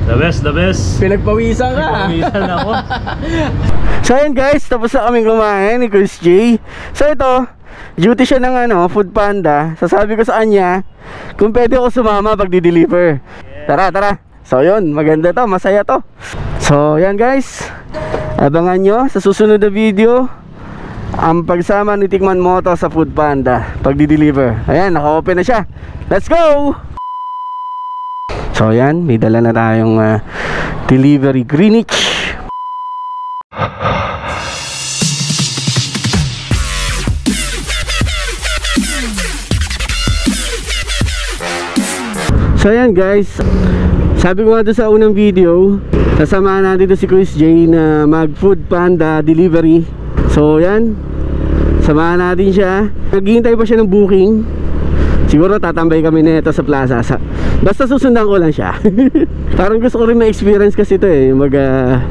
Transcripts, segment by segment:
The best, the best. Pinagpawisan ka. Pinagpawisan ako. So ayan guys, tapos na kaming kumain ni Chris J. So ito, duty siya ng Food Panda. Sasabi ko sa kanya kung pwede ako sumama pag di-deliver. Tara, tara. So yun, maganda to, masaya to. So yan guys, abangan nyo sa susunod na video ang pagsama ni Tikman Moto sa Food Panda pag di-deliver. Ayan, naka-open na siya. Let's go! So yan, may dala na tayong delivery Greenwich. So ayan guys, sabi ko nga doon sa unang video, sasamahan natin dito si Chris J na mag Food Panda delivery. So yan, samahan natin siya. Naghihintay pa siya ng booking. Siguro tatambay kami nito sa plaza. Basta susundan ko lang siya. Parang gusto ko rin ma-experience kasi ito mag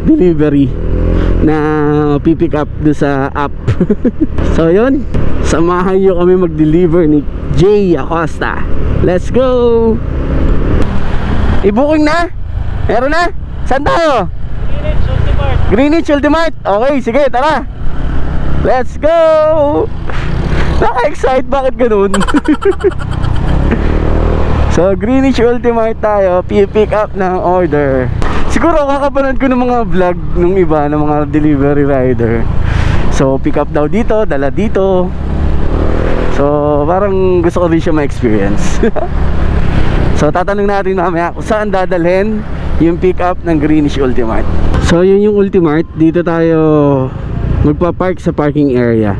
delivery na pipick up doon sa app. So yun, samahan nyo kami mag-deliver ni Jay Acosta. Let's go! I-booking na? Meron na? Saan tayo? Greenwich Ultimart. Greenwich Ultimart? Okay, sige, tara. Let's go! Naka-excite, bakit ganun? So, Greenwich Ultimart tayo. Pick up ng order. Siguro kakapanood ko ng mga vlog nung iba, ng mga delivery rider. So, pick up daw dito, dala dito. So, parang gusto ko rin siya ma-experience. So tatanong natin mamaya kung saan dadalhin yung pick up ng Greenwich Ultimart. So yun yung Ultimart. Dito tayo magpa-park sa parking area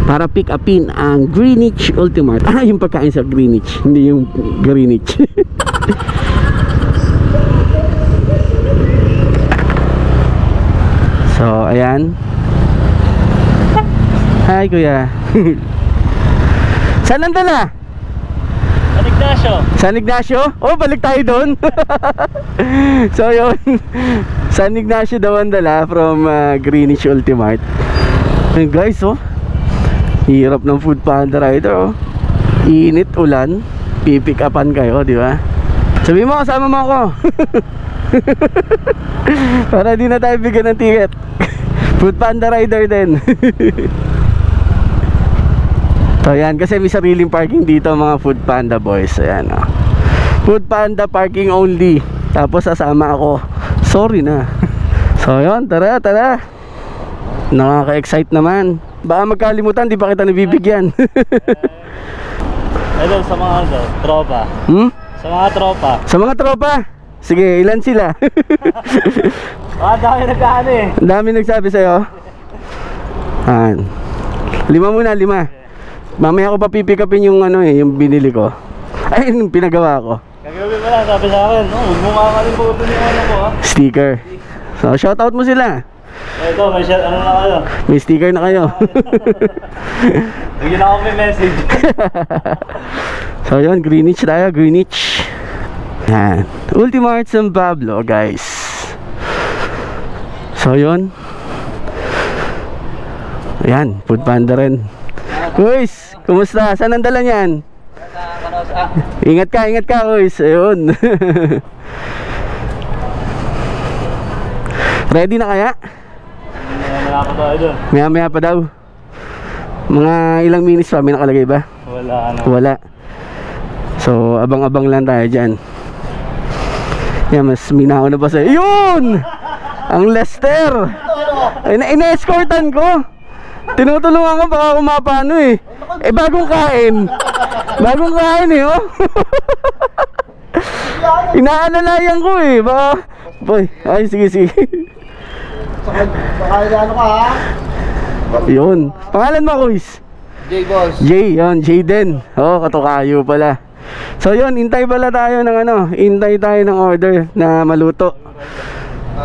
para pick upin ang Greenwich Ultimart. Ah, yung pagkain sa Greenwich, hindi yung Greenwich. So ayan. Hi kuya. Saan ang dala? San Ignacio. San Ignacio? Oh, balik tayo doon. So yun, San Ignacio daw ang dala from Greenwich Ultimart. Hey guys, oh, hirap ng Food Panda rider, oh. Init, ulan, pipick upan kayo, di ba? Sabi mo, kasama mo ako. Para di na tayo bigyan ng ticket. Food Panda rider din. So yan, kasi may sariling parking dito mga Food Panda boys. Ayan, oh. Food Panda parking only. Tapos sasama ako. Sorry na. So yun, tara, tara. Nakaka-excite naman. Baka magkalimutan, di pa kita nabibigyan. Hello sa mga tropa. Sa mga tropa. Sa mga tropa? Sige, ilan sila? Dami nagkaan eh. Dami nagsabi sa'yo. Ayan. 5 muna, 5. Mamaya ko pa pipikapin yung yung binili ko. Ay, yung pinagawa ko. Kagabi mo lang, sabi sa akin, huwag mo makakalimutan yung ko, ha? Sticker. So, shoutout mo sila. Ito, may na kayo. May sticker na kayo. Bigyan ako may message. So, yun, Greenwich tayo, Greenwich. Yan. Ultimart San Pablo, guys. So, yun. Ayan, Food Panda rin. Guys, kumusta? Saan ang dala niyan? Ingat ka guys. Ayun. Ready na kaya? Maya pa daw. Mga ilang minutes pa, may nakalagay ba? Wala. So, abang-abang lang tayo dyan. Yan, mas minaw na pa sa'yo. Yun! Ang Lester! Ina-escortan ko. Tinutulungan ko baka kumapano eh. Eh bagong kain. Bagong kain eh, oh. Inaalalayan ko eh. Baka, boy, ay sige. Baka ano ka ha? Yun. Pangalan mo, Kuis? Jay boss. Jay, yun, Jay din. Oh, katukayo pala. So yun, hintay pala tayo ng hintay tayo ng order na maluto.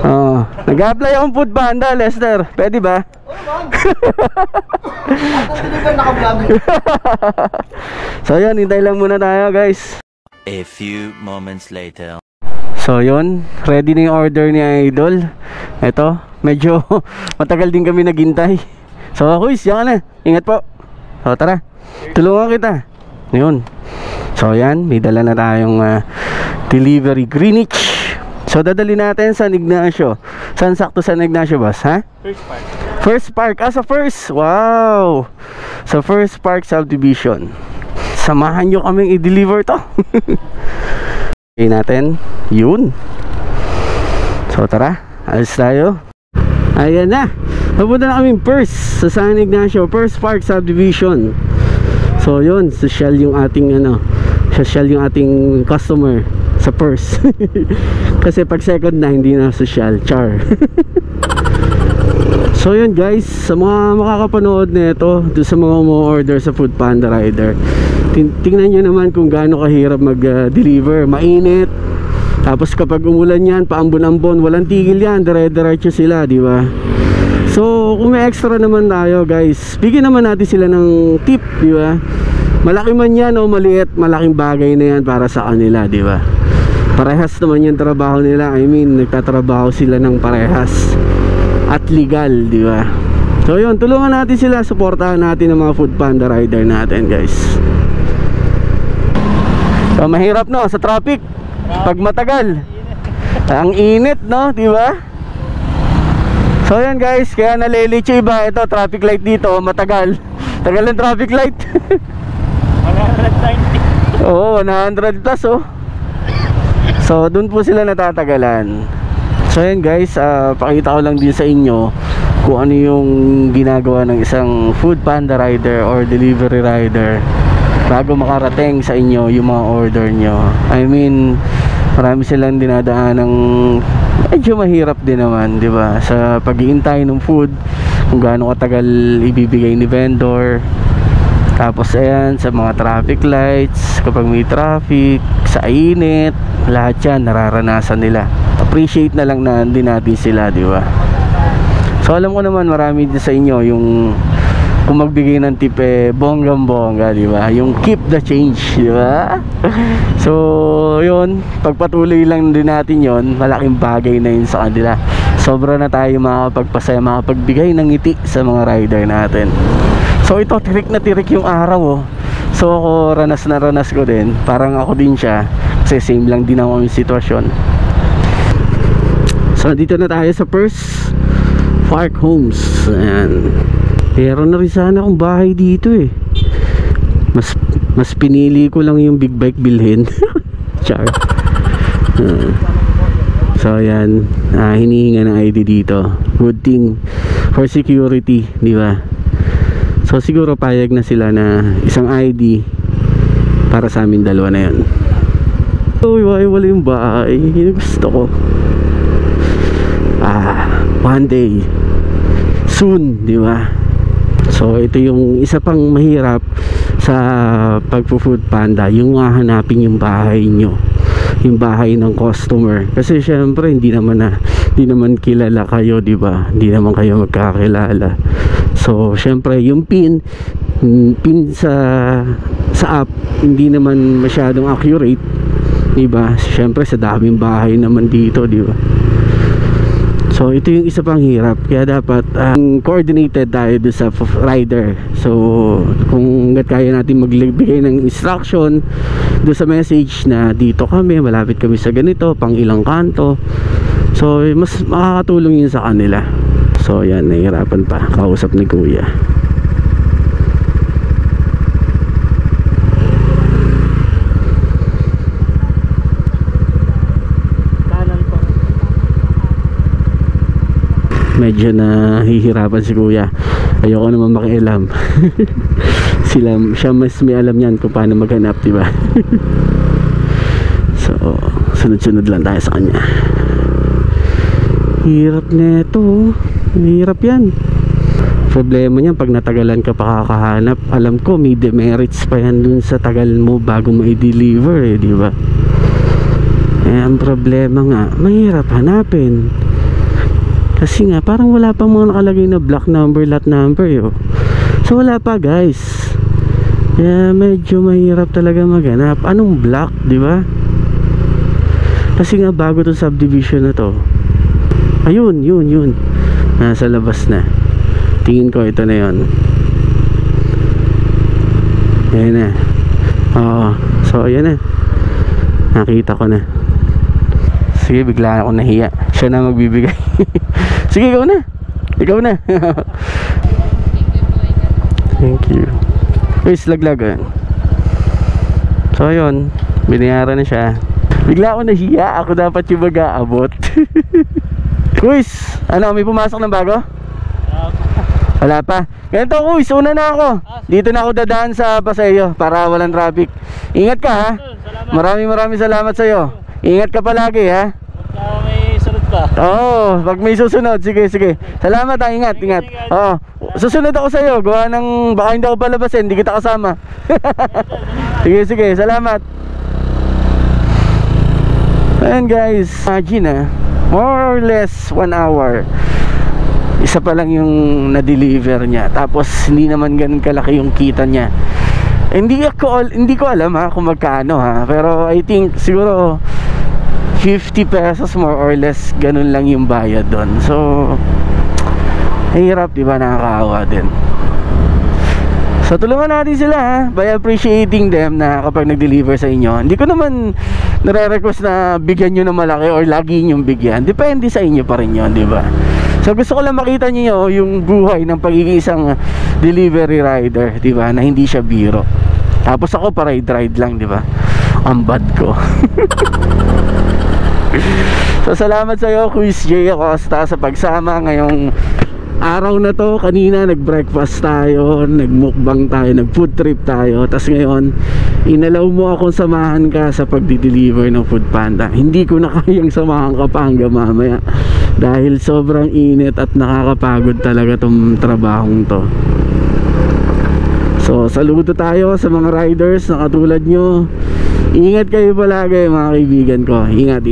Oh, nag-apply akong Food Panda, Lester. Pwede ba? So yun, hintay lang muna tayo guys. A few moments later. So yun, ready na yung order ni Idol. Ito, medyo matagal din kami naghintay. So Kuis, yan na. Ingat po. So tara, tulungan kita. Yun. So yan, may dala na tayong delivery Greenwich. So dadali natin sa Ignacio. Saan sakto sa Ignacio, boss? Ha? First part. First Park. Sa First. Wow. Sa First Park Subdivision. Samahan nyo kaming i-deliver to. Okay natin. Yun. So tara, alis tayo. Ayan na. Napunta na kaming First sa San Ignacio, First Park Subdivision. So yun, social yung ating social yung ating customer sa First. Kasi pag second na hindi na social, char. So yun guys, sa mga makakapanood nito, doon sa mga umu-order sa Food Panda Rider, tingnan nyo naman kung gaano kahirap mag-deliver. Mainit. Tapos kapag umulan yan, paambon-ambon, walang tigil yan, dire-diretso sila, di ba? So kung may extra naman tayo guys, bigyan naman natin sila ng tip, di ba? Malaki man yan o maliit, malaking bagay na yan para sa kanila, di ba? Parehas naman yung trabaho nila. I mean, nagtatrabaho sila ng parehas at legal, di ba? So yun, tulungan natin sila, suportahan natin ang mga Food Panda Rider natin guys. So mahirap no sa traffic pag matagal. Ang init no, di ba? So yan guys, kaya nalilitso iba. Ito traffic light dito, matagal. Tagal ng traffic light. 190. Oo, 100 plus oh. So dun po sila natatagalan. So yan guys, pakita ko lang din sa inyo kung ano yung ginagawa ng isang Food Panda Rider or Delivery Rider bago makarating sa inyo yung mga order nyo. I mean, marami silang dinadaan ng medyo mahirap din naman, di ba? Sa pag-iintay ng food, kung gaano katagal ibibigay ni vendor. Tapos ayan, sa mga traffic lights, kapag may traffic, sa init, lahat yan nararanasan nila. Appreciate na lang na din natin sila, di ba? So alam ko naman marami din sa inyo yung kung magbigay ng tip bonggang-bongga, di ba? Yung keep the change, di ba? So yun, pagpatuloy lang din natin yon, malaking bagay na yun sa kanila. Sobra na tayo makapagpasaya, makapagbigay ng ngiti sa mga rider natin. So ito, tirik na tirik yung araw oh. So ako ranas na ranas ko din, parang ako din siya, kasi same lang din ako yung sitwasyon. So dito na tayo sa First Park Homes. Ayan. Pero na rin sana akong bahay dito eh. Mas pinili ko lang yung big bike bilhin. Char. So ayan, hinihinga ng ID dito. Good thing for security, di ba? So siguro payag na sila na isang ID para sa amin dalawa na yan. So wala yung bahay, yun gusto ko. One day soon, di ba? So ito yung isa pang mahirap sa pagpo-Food Panda, yung hahanapin yung bahay nyo, yung bahay ng customer. Kasi syempre hindi naman kilala kayo, di ba? Hindi naman kayo magkakilala. So syempre yung pin sa app hindi naman masyadong accurate, di ba? Syempre sa daming bahay naman dito, di ba? So ito yung isa pang hirap, kaya dapat coordinated tayo doon sa rider. So kung kaya natin magbigay ng instruction doon sa message na dito kami, malapit kami sa ganito, pang ilang kanto, so mas makakatulong yun sa kanila. So yan, nahihirapan pa kausap ni kuya. Medyo nahihirapan si kuya, ayoko naman makialam. Siya mas may alam yan kung paano maghanap, diba? So sunod-sunod lang tayo sa kanya. Hirap neto, hirap yan. Problema niya pag natagalan ka pa kakahanap. Alam ko may demerits pa yan dun sa tagal mo bago ma-deliver eh, diba? Ang problema nga, mahirap hanapin. Kasi nga parang wala pang mga nakalagay na block number, lot number yo. So wala pa guys. Kaya medyo mahirap talaga maghanap. Anong block, di ba? Kasi nga bago tong subdivision na to. Ayun, yun. Nasa labas na. Tingin ko ito na yon. Ayan na. Oo. So ayan na. Nakita ko na. Sige, bigla ako nahiya. Siya na magbibigay. Sige, ikaw na. Ikaw na. Thank you. Guys, laglagan. So ayun, binayaran na siya. Bigla ako nahiya. Ako dapat yung mag-aabot. Guys, ano, may pumasok ng bago? Wala pa. Ganito, Kuys, una na ako. Dito na ako dadaan sa Paseo para walang traffic. Ingat ka, ha. Maraming salamat sa'yo. Ingat ka palagi, ha. Pagka may sunod pa. Oo, pag may susunod. Sige. Salamat, ha. Ingat. Oo, susunod ako sa'yo. Gawa ng, baka hindi ako palabasin. Hindi kita kasama. Sige, salamat. Ayan guys, imagine more or less 1 hour. Isa pa lang yung na-deliver niya. Tapos hindi naman ganun kalaki yung kita niya. Hindi ko alam kung magkano pero I think siguro 50 pesos more or less, ganun lang yung bayad doon. So hirap, diba? Nakakaawa din. So tulungan natin sila by appreciating them na kapag nag-deliver sa inyo. Hindi ko naman nare-request na bigyan nyo na malaki or lagi nyong bigyan. Depende sa inyo pa rin yun, diba? So gusto ko lang makita niyo yung buhay ng pagiging isang delivery rider, diba? Na hindi siya biro. Tapos ako pa-ride lang, diba? Ang bad ko. So salamat sa iyo, Quiz J Acosta, sa pagsama ngayong araw na to. Kanina nag-breakfast tayo, nag-mukbang tayo, nag-food trip tayo. Tapos ngayon, inalaw mo akong samahan ka sa pagdi-deliver ng Food Panda. Hindi ko na kayang samahan ka pa hanggang mamaya dahil sobrang init at nakakapagod talaga tong trabahong to. So saludo tayo sa mga riders na katulad nyo. Ingat kayo palagi mga kaibigan ko. Ingat.